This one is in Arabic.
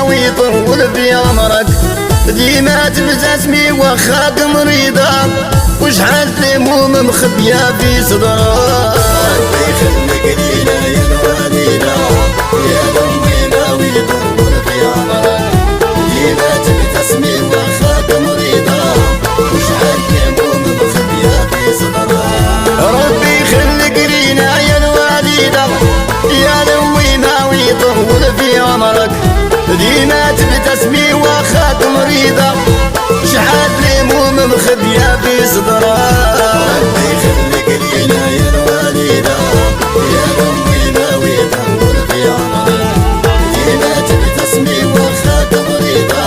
ويطول في عمرك ديما تبتسمي وخاك مريضة وشحال هموم مخبية في صدرك. ربي يخليك لينا يا الوالدة يا دمي ما ويطول في عمرك ديما تبتسمي وخاك مريضة وشحال هموم مخبية في صدرك. ربي يخليك لينا يا الوالدة يا دمي ما ويطول في عمرك ديما تبتسمي واخاك مريضة شحال هموم مخبية في صدرك.